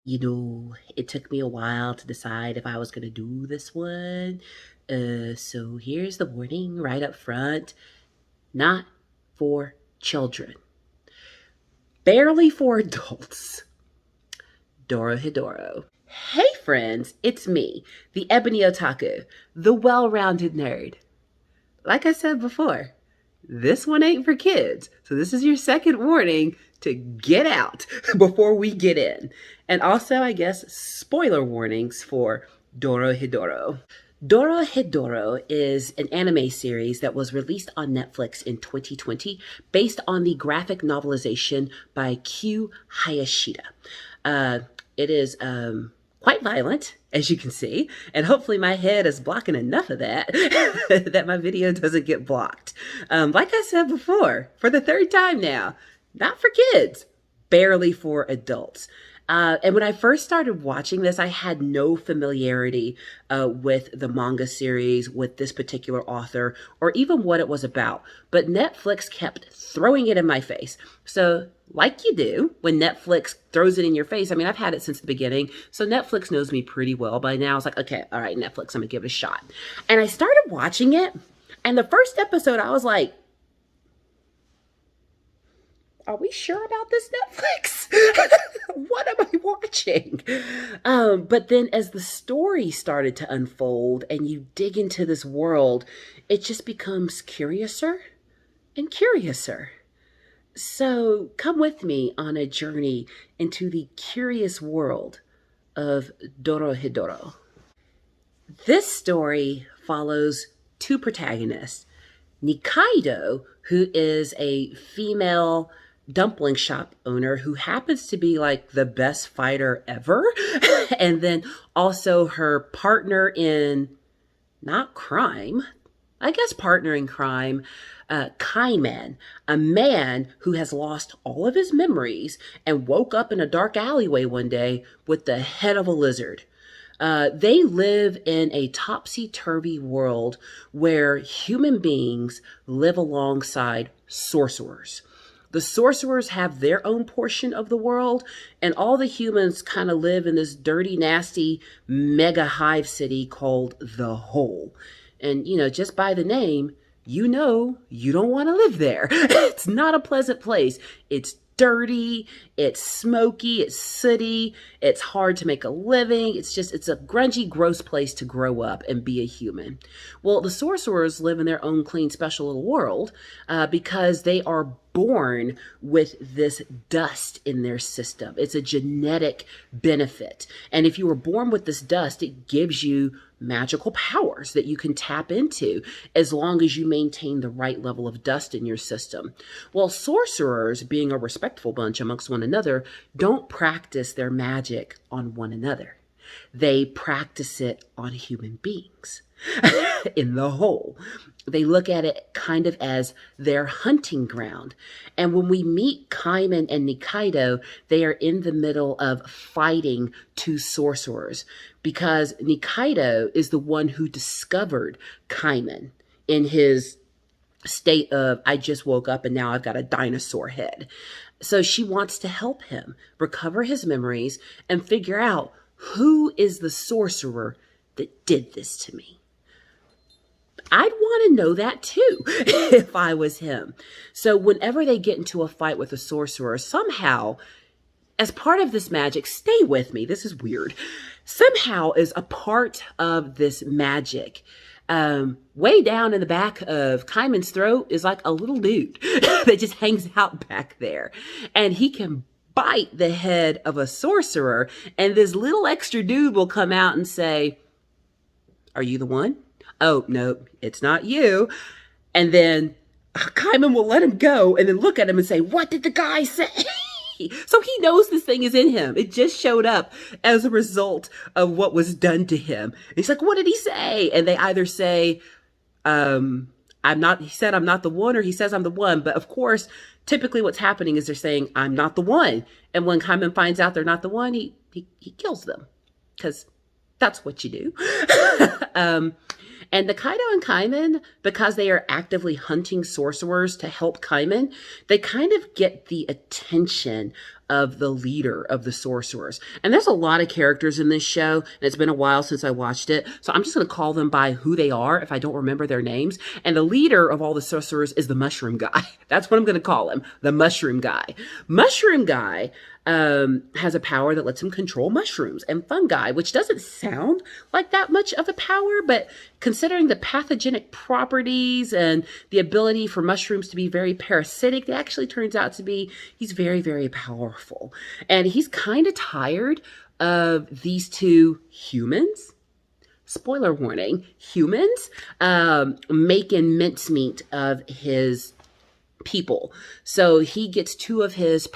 It took me a while to decide if I was going to do this one. So here's the warning right up front: not for children, barely for adults. Dorohedoro. Hey, friends, it's me, the Ebony Otaku, the well rounded nerd. Like I said before, this one ain't for kids. So this is your second warning to get out before we get in. And also, I guess, spoiler warnings for Dorohedoro. Dorohedoro is an anime series that was released on Netflix in 2020 based on the graphic novelization by Q Hayashida. Uh, it is quite violent, as you can see, and hopefully my head is blocking enough of that that my video doesn't get blocked. Like I said before, for the third time now, not for kids, barely for adults. And when I first started watching this, I had no familiarity with the manga series, with this particular author, or even what it was about. But Netflix kept throwing it in my face. So, like you do when Netflix throws it in your face, I mean, I've had it since the beginning. So Netflix knows me pretty well by now. I was like, okay, all right, Netflix, I'm going to give it a shot. And I started watching it. And the first episode, I was like, are we sure about this Netflix? What am I watching? But then as the story started to unfold and you dig into this world, it just becomes curiouser and curiouser. So come with me on a journey into the curious world of Dorohedoro. This story follows two protagonists: Nikaido, who is a female dumpling shop owner who happens to be like the best fighter ever, and then also her partner in not crime, I guess partner in crime, Kaiman, a man who has lost all of his memories and woke up in a dark alleyway one day with the head of a lizard. They live in a topsy-turvy world where human beings live alongside sorcerers. The sorcerers have their own portion of the world, and all the humans kind of live in this dirty, nasty mega hive city called the Hole. And, just by the name, you don't want to live there. It's not a pleasant place. It's dirty, it's smoky, it's sooty, it's hard to make a living. It's a grungy, gross place to grow up and be a human. Well, the sorcerers live in their own clean, special little world because they are born with this dust in their system. It's a genetic benefit. And if you were born with this dust, it gives you magical powers that you can tap into as long as you maintain the right level of dust in your system. Well, sorcerers, being a respectful bunch amongst one another, don't practice their magic on one another. They practice it on human beings in the Hole. They look at it kind of as their hunting ground. And when we meet Kaiman and Nikaido, they are in the middle of fighting two sorcerers because Nikaido is the one who discovered Kaiman in his state of, I just woke up and now I've got a dinosaur head. So she wants to help him recover his memories and figure out who is the sorcerer that did this to me. I'd want to know that too if I was him. So whenever they get into a fight with a sorcerer, somehow, as part of this magic, stay with me, this is weird, somehow as a part of this magic, way down in the back of Kaiman's throat is like a little dude that just hangs out back there. And he can bite the head of a sorcerer, and this little extra dude will come out and say, "Are you the one? Oh, no, it's not you." And then Kaiman will let him go and then look at him and say, "What did the guy say?" So he knows this thing is in him. It just showed up as a result of what was done to him. And he's like, "What did he say?" And they either say, he said, "I'm not the one," or he says, "I'm the one." But of course, typically what's happening is they're saying, "I'm not the one." And when Kaiman finds out they're not the one, he kills them because that's what you do. And Nikaido and Kaiman, because they are actively hunting sorcerers to help Kaiman, they kind of get the attention of the leader of the sorcerers. And there's a lot of characters in this show, and it's been a while since I watched it. So I'm just going to call them by who they are if I don't remember their names. And the leader of all the sorcerers is the mushroom guy. That's what I'm going to call him, the mushroom guy. Mushroom guy has a power that lets him control mushrooms and fungi, which doesn't sound like that much of a power, but considering the pathogenic properties and the ability for mushrooms to be very parasitic, it actually turns out to be he's very, very powerful. And he's kind of tired of these two humans. Spoiler warning, humans making mincemeat of his people. So he gets two of his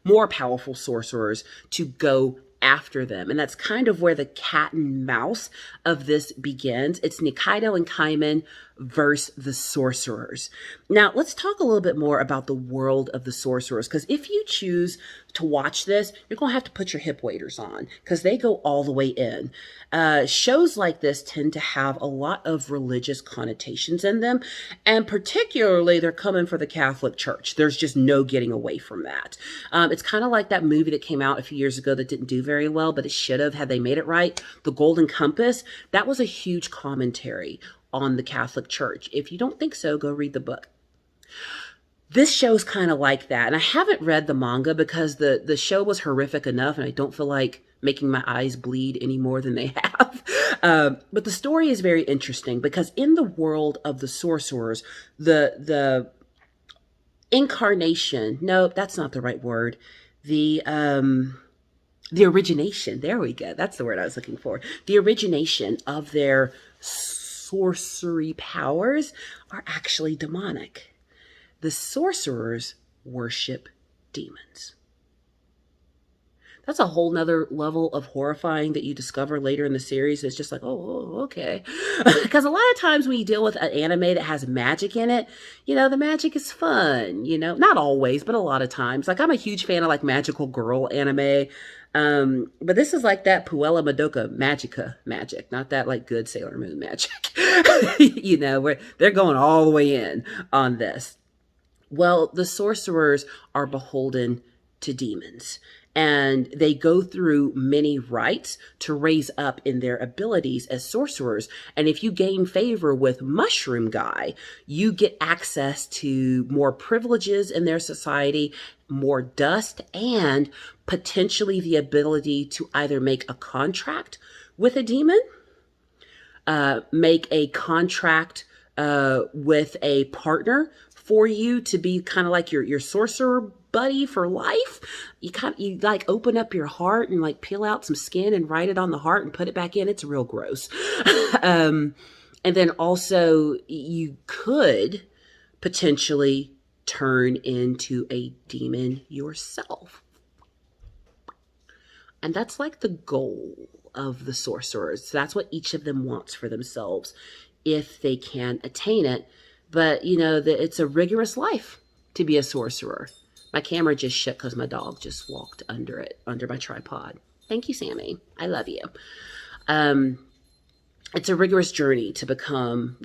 more powerful sorcerers to go after them. And that's kind of where the cat and mouse of this begins. It's Nikaido and Kaiman versus the sorcerers. Now, let's talk a little bit more about the world of the sorcerers, because if you choose to watch this, you're going to have to put your hip waders on because they go all the way in. Shows like this tend to have a lot of religious connotations in them, and particularly they're coming for the Catholic Church. There's just no getting away from that. It's kind of like that movie that came out a few years ago that didn't do very well, but it should have had they made it right. The Golden Compass. That was a huge commentary on the Catholic Church. If you don't think so, go read the book. This show's kind of like that. And I haven't read the manga because the show was horrific enough and I don't feel like making my eyes bleed any more than they have. But the story is very interesting because in the world of the sorcerers, the incarnation, no, that's not the right word. The origination, there we go. That's the word I was looking for. The origination of their sorcery powers are actually demonic. The sorcerers worship demons. That's a whole nother level of horrifying that you discover later in the series. It's just like, oh, okay. Because a lot of times when you deal with an anime that has magic in it, the magic is fun, not always, but a lot of times. Like I'm a huge fan of like magical girl anime. But this is like that Puella Madoka Magica magic, not that like good Sailor Moon magic, where they're going all the way in on this. Well, the sorcerers are beholden to demons, and they go through many rites to raise up in their abilities as sorcerers. And if you gain favor with Mushroom Guy, you get access to more privileges in their society, more dust, and potentially the ability to either make a contract with a demon, make a contract with a partner for you to be kind of like your sorcerer buddy for life. You like open up your heart and like peel out some skin and write it on the heart and put it back in. It's real gross. And then also you could potentially turn into a demon yourself. And that's like the goal of the sorcerers. That's what each of them wants for themselves if they can attain it. But, it's a rigorous life to be a sorcerer. My camera just shook because my dog just walked under my tripod. Thank you, Sammy. I love you. It's a rigorous journey to become,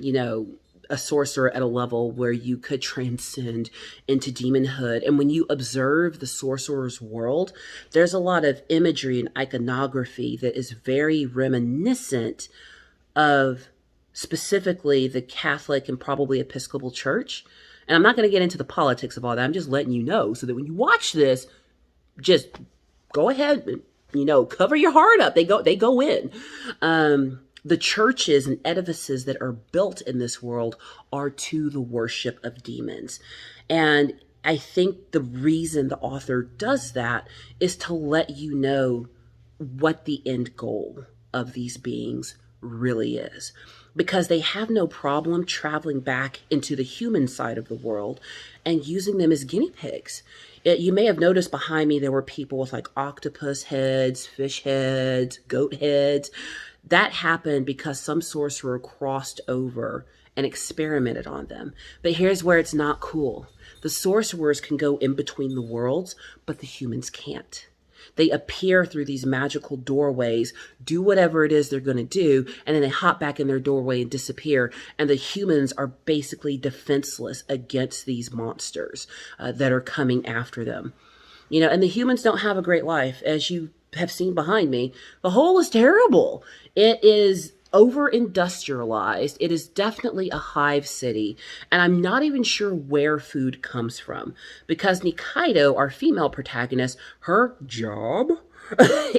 a sorcerer at a level where you could transcend into demonhood. And when you observe the sorcerer's world, there's a lot of imagery and iconography that is very reminiscent of specifically the Catholic and probably Episcopal Church. And I'm not going to get into the politics of all that. I'm just letting you know so that when you watch this, just go ahead and, cover your heart up. They go in. The churches and edifices that are built in this world are to the worship of demons. And I think the reason the author does that is to let you know what the end goal of these beings really is. Because they have no problem traveling back into the human side of the world and using them as guinea pigs. You may have noticed behind me there were people with like octopus heads, fish heads, goat heads. That happened because some sorcerer crossed over and experimented on them. But here's where it's not cool. The sorcerers can go in between the worlds, but the humans can't. They appear through these magical doorways, do whatever it is they're going to do, and then they hop back in their doorway and disappear. And the humans are basically defenseless against these monsters that are coming after them. And the humans don't have a great life, as you have seen behind me. The hole is terrible. It is over industrialized. It is definitely a hive city. And I'm not even sure where food comes from. Because Nikaido, our female protagonist, her job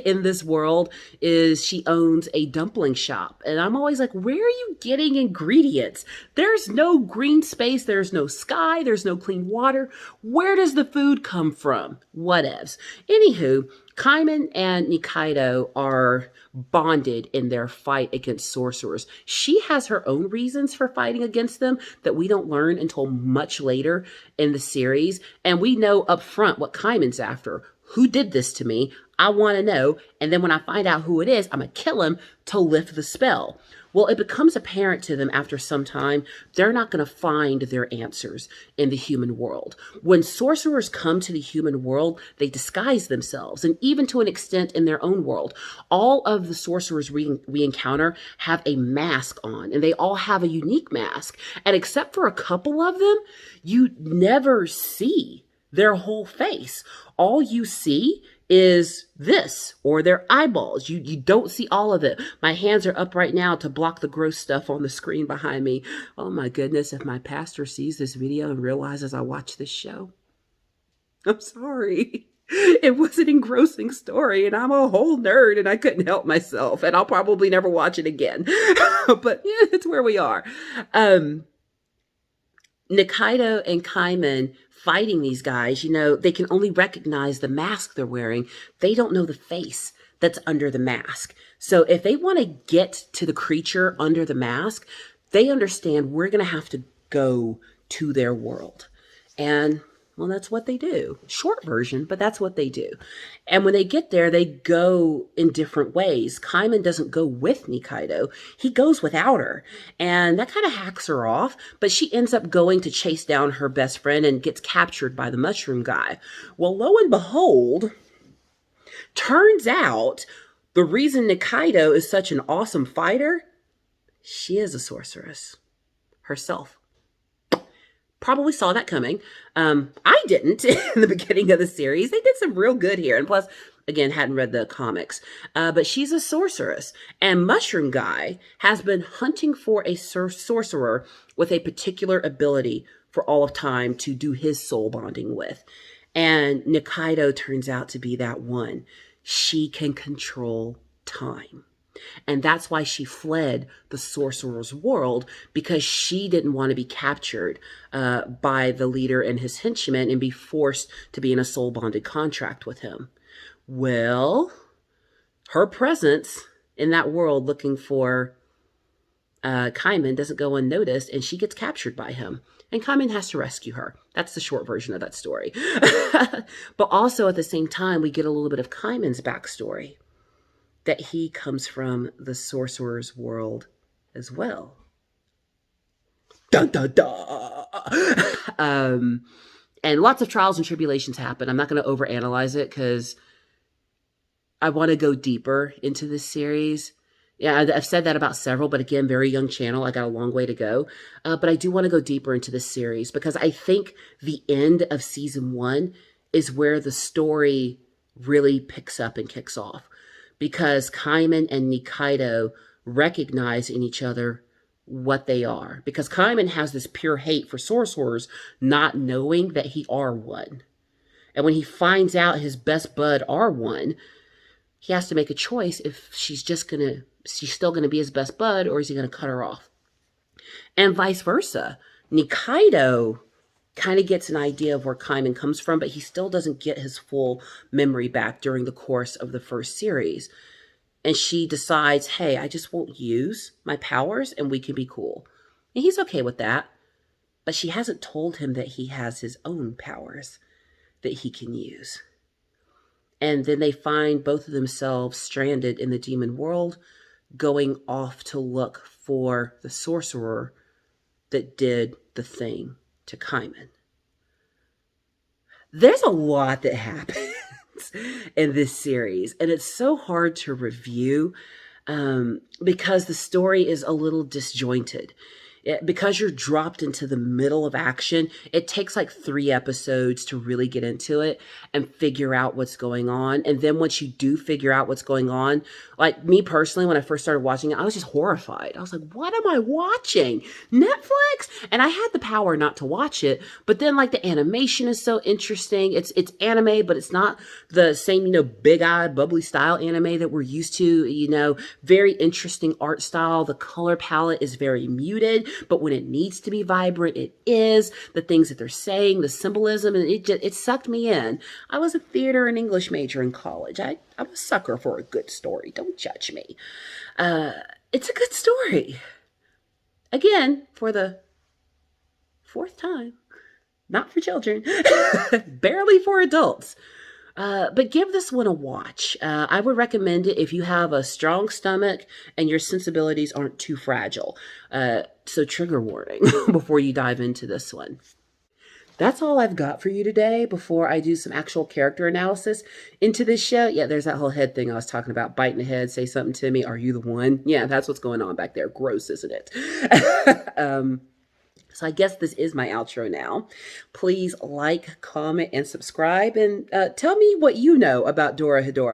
in this world is she owns a dumpling shop. And I'm always like, where are you getting ingredients? There's no green space, there's no sky, there's no clean water. Where does the food come from? Whatevs. Anywho, Kaiman and Nikaido are bonded in their fight against sorcerers. She has her own reasons for fighting against them that we don't learn until much later in the series. And we know up front what Kaiman's after. Who did this to me? I want to know. And then when I find out who it is, I'm going to kill him to lift the spell. Well, it becomes apparent to them after some time they're not going to find their answers in the human world. When sorcerers come to the human world, they disguise themselves, and even to an extent in their own world. All of the sorcerers we encounter have a mask on, and they all have a unique mask. And except for a couple of them, you never see their whole face. All you see is this or their eyeballs. You don't see all of it. My hands are up right now to block the gross stuff on the screen behind me. Oh my goodness, if my pastor sees this video and realizes I watch this show, I'm sorry. It was an engrossing story and I'm a whole nerd and I couldn't help myself, and I'll probably never watch it again. But yeah, it's where we are. Nikaido and Kaiman fighting these guys, they can only recognize the mask they're wearing. They don't know the face that's under the mask. So if they want to get to the creature under the mask, they understand we're going to have to go to their world. And well, that's what they do. Short version, but that's what they do. And when they get there, they go in different ways. Kaiman doesn't go with Nikaido. He goes without her. And that kind of hacks her off. But she ends up going to chase down her best friend and gets captured by the mushroom guy. Well, lo and behold, turns out the reason Nikaido is such an awesome fighter, she is a sorceress herself. Probably saw that coming. I didn't in the beginning of the series. They did some real good here. And plus, again, hadn't read the comics. But she's a sorceress. And Mushroom Guy has been hunting for a sorcerer with a particular ability for all of time to do his soul bonding with. And Nikaido turns out to be that one. She can control time. And that's why she fled the sorcerer's world, because she didn't want to be captured by the leader and his henchmen and be forced to be in a soul bonded contract with him. Well, her presence in that world looking for Kaiman doesn't go unnoticed, and she gets captured by him. And Kaiman has to rescue her. That's the short version of that story. But also at the same time, we get a little bit of Kaiman's backstory, that he comes from the sorcerer's world as well. Dun, dun, dun. And lots of trials and tribulations happen. I'm not going to overanalyze it because I want to go deeper into this series. Yeah, I've said that about several, but again, very young channel. I got a long way to go. But I do want to go deeper into this series because I think the end of season 1 is where the story really picks up and kicks off. Because Kaiman and Nikaido recognize in each other what they are. Because Kaiman has this pure hate for sorcerers, not knowing that he are one. And when he finds out his best bud are one, he has to make a choice if she's still gonna be his best bud, or is he gonna cut her off? And vice versa. Nikaido kind of gets an idea of where Kaiman comes from, but he still doesn't get his full memory back during the course of the first series. And she decides, hey, I just won't use my powers and we can be cool. And he's okay with that. But she hasn't told him that he has his own powers that he can use. And then they find both of themselves stranded in the demon world, going off to look for the sorcerer that did the thing to Kaiman. There's a lot that happens in this series, and it's so hard to review because the story is a little disjointed. because you're dropped into the middle of action, it takes like 3 episodes to really get into it and figure out what's going on. And then once you do figure out what's going on, like me personally, when I first started watching it, I was just horrified. I was like, what am I watching? Netflix? And I had the power not to watch it, but then like the animation is so interesting. It's anime, but it's not the same, big-eyed, bubbly style anime that we're used to, very interesting art style. The color palette is very muted, but when it needs to be vibrant, it is. The things that they're saying, the symbolism, and it sucked me in. I was a theater and English major in college. I'm a sucker for a good story. Don't judge me. It's a good story. Again, for the fourth time, not for children, barely for adults. But give this one a watch. I would recommend it if you have a strong stomach and your sensibilities aren't too fragile. So trigger warning before you dive into this one. That's all I've got for you today before I do some actual character analysis into this show. Yeah, there's that whole head thing I was talking about. Biting the head, say something to me. Are you the one? Yeah, that's what's going on back there. Gross, isn't it? So I guess this is my outro now. Please like, comment, and subscribe. And tell me what you know about Dorohedoro.